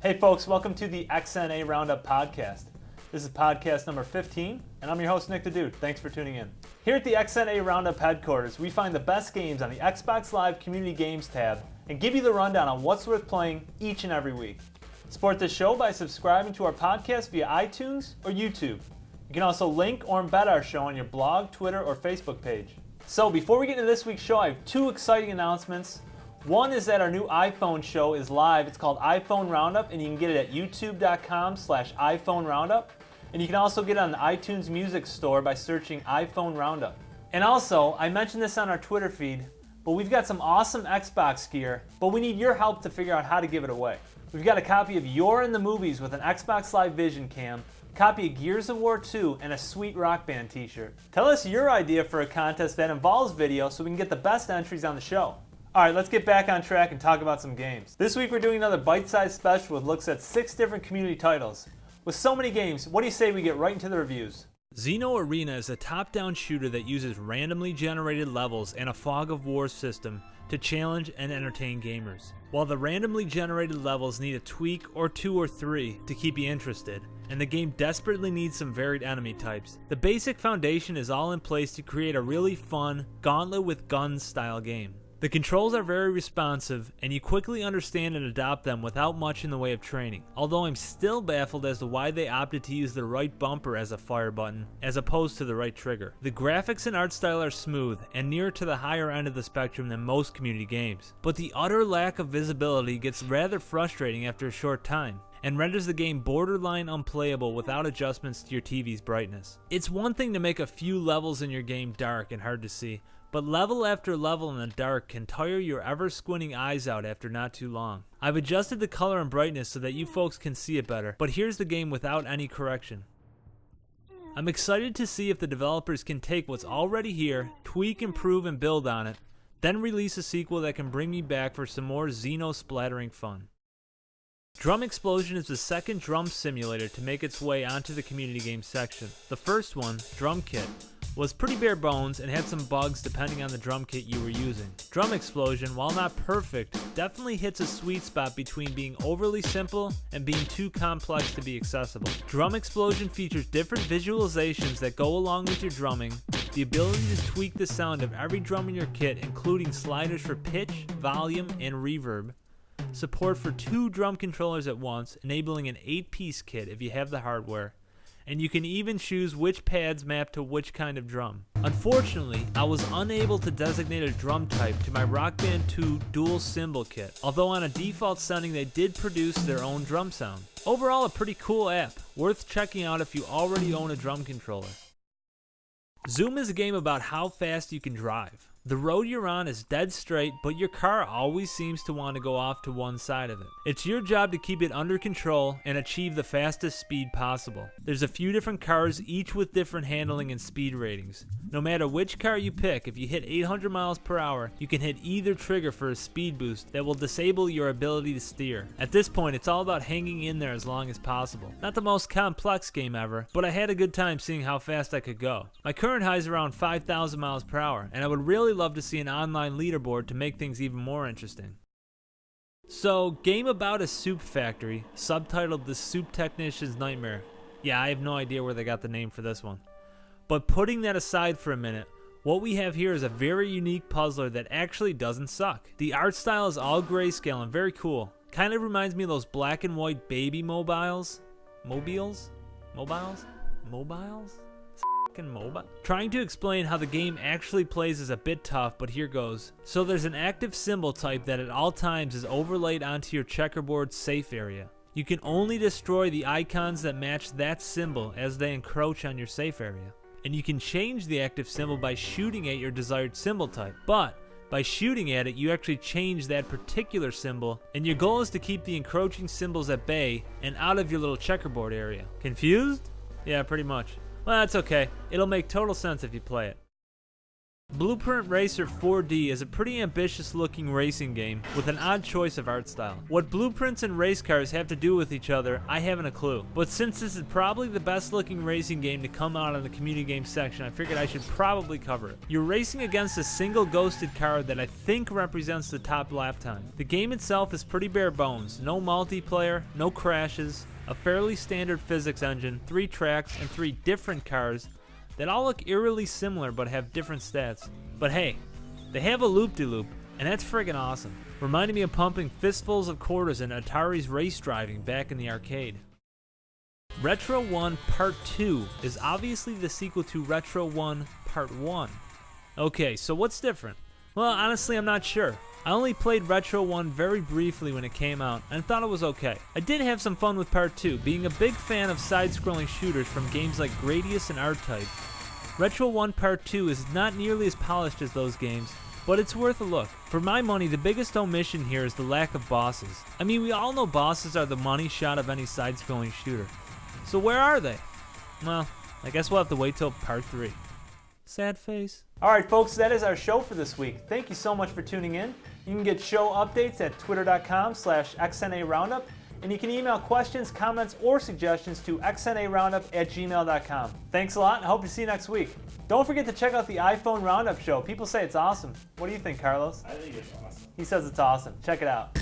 Hey folks, welcome to the XNA Roundup podcast. This is podcast number 15, and I'm your host, Nick the Dude. Thanks for tuning in. Here at the XNA Roundup Headquarters, we find the best games on the Xbox Live Community Games tab and give you the rundown on what's worth playing each and every week. Support this show by subscribing to our podcast via iTunes or YouTube. You can also link or embed our show on your blog, Twitter, or Facebook page. So before we get into this week's show, I have two exciting announcements. One is that our new iPhone show is live. It's called iPhone Roundup, and you can get it at youtube.com/iPhone Roundup. And you can also get it on the iTunes Music Store by searching iPhone Roundup. And also, I mentioned this on our Twitter feed, but we've got some awesome Xbox gear, but we need your help to figure out how to give it away. We've got a copy of You're in the Movies with an Xbox Live Vision cam, copy of Gears of War 2, and a sweet Rock Band t-shirt. Tell us your idea for a contest that involves video so we can get the best entries on the show. Alright, let's get back on track and talk about some games. This week we're doing another bite-sized special with looks at 6 different community titles. With so many games, what do you say we get right into the reviews? Xeno Arena is a top-down shooter that uses randomly generated levels and a fog of war system to challenge and entertain gamers. While the randomly generated levels need a tweak or 2 or 3 to keep you interested, and the game desperately needs some varied enemy types, the basic foundation is all in place to create a really fun, gauntlet with guns style game. The controls are very responsive, and you quickly understand and adopt them without much in the way of training, although I'm still baffled as to why they opted to use the right bumper as a fire button, as opposed to the right trigger. The graphics and art style are smooth, and nearer to the higher end of the spectrum than most community games, but the utter lack of visibility gets rather frustrating after a short time, and renders the game borderline unplayable without adjustments to your TV's brightness. It's one thing to make a few levels in your game dark and hard to see, but level after level in the dark can tire your ever-squinting eyes out after not too long. I've adjusted the color and brightness so that you folks can see it better, but here's the game without any correction. I'm excited to see if the developers can take what's already here, tweak, improve, and build on it, then release a sequel that can bring me back for some more Xeno splattering fun. Xplosion is the second drum simulator to make its way onto the community game section. The first one, Drum Kit, was pretty bare bones and had some bugs depending on the drum kit you were using. Xplosion, while not perfect, definitely hits a sweet spot between being overly simple and being too complex to be accessible. Xplosion features different visualizations that go along with your drumming, the ability to tweak the sound of every drum in your kit, including sliders for pitch, volume, and reverb, support for 2 drum controllers at once, enabling an 8-piece kit if you have the hardware, and you can even choose which pads map to which kind of drum. Unfortunately, I was unable to designate a drum type to my Rock Band 2 dual cymbal kit, although on a default setting they did produce their own drum sound. Overall, a pretty cool app, worth checking out if you already own a drum controller. Zoom is a game about how fast you can drive. The road you're on is dead straight, but your car always seems to want to go off to one side of it. It's your job to keep it under control and achieve the fastest speed possible. There's a few different cars, each with different handling and speed ratings. No matter which car you pick, if you hit 800 miles per hour, you can hit either trigger for a speed boost that will disable your ability to steer. At this point, it's all about hanging in there as long as possible. Not the most complex game ever, but I had a good time seeing how fast I could go. My current high is around 5,000 miles per hour, and I would really love to see an online leaderboard to make things even more interesting. So, game about a soup factory, subtitled The Soup Technician's Nightmare. Yeah, I have no idea where they got the name for this one. But putting that aside for a minute, what we have here is a very unique puzzler that actually doesn't suck. The art style is all grayscale and very cool. Kind of reminds me of those black and white baby mobiles? Mobiles? Mobile? Trying to explain how the game actually plays is a bit tough, but here goes. So there's an active symbol type that at all times is overlaid onto your checkerboard safe area. You can only destroy the icons that match that symbol as they encroach on your safe area. And you can change the active symbol by shooting at your desired symbol type. But by shooting at it, you actually change that particular symbol, and your goal is to keep the encroaching symbols at bay and out of your little checkerboard area. Confused? Yeah, pretty much. Well, that's okay. It'll make total sense if you play it. Blueprint Racer 4D is a pretty ambitious looking racing game with an odd choice of art style. What blueprints and race cars have to do with each other, I haven't a clue. But since this is probably the best looking racing game to come out in the community game section, I figured I should probably cover it. You're racing against a single ghosted car that I think represents the top lap time. The game itself is pretty bare bones. No multiplayer, no crashes, a fairly standard physics engine, 3 tracks, and 3 different cars that all look eerily similar but have different stats. But hey, they have a loop-de-loop, and that's friggin' awesome. Reminding me of pumping fistfuls of quarters in Atari's race driving back in the arcade. Retro 1 Part 2 is obviously the sequel to Retro 1 Part 1. Okay, so what's different? Well, honestly, I'm not sure. I only played Retro 1 very briefly when it came out, and thought it was okay. I did have some fun with Part 2, being a big fan of side-scrolling shooters from games like Gradius and R-Type. Retro 1 Part 2 is not nearly as polished as those games, but it's worth a look. For my money, the biggest omission here is the lack of bosses. I mean, we all know bosses are the money shot of any side-scrolling shooter. So where are they? Well, I guess we'll have to wait till Part 3. Sad face. Alright folks, that is our show for this week. Thank you so much for tuning in. You can get show updates at twitter.com/XNA Roundup, and you can email questions, comments, or suggestions to xnaroundup@gmail.com. Thanks a lot, and I hope to see you next week. Don't forget to check out the iPhone Roundup show. People say it's awesome. What do you think, Carlos? I think it's awesome. He says it's awesome. Check it out.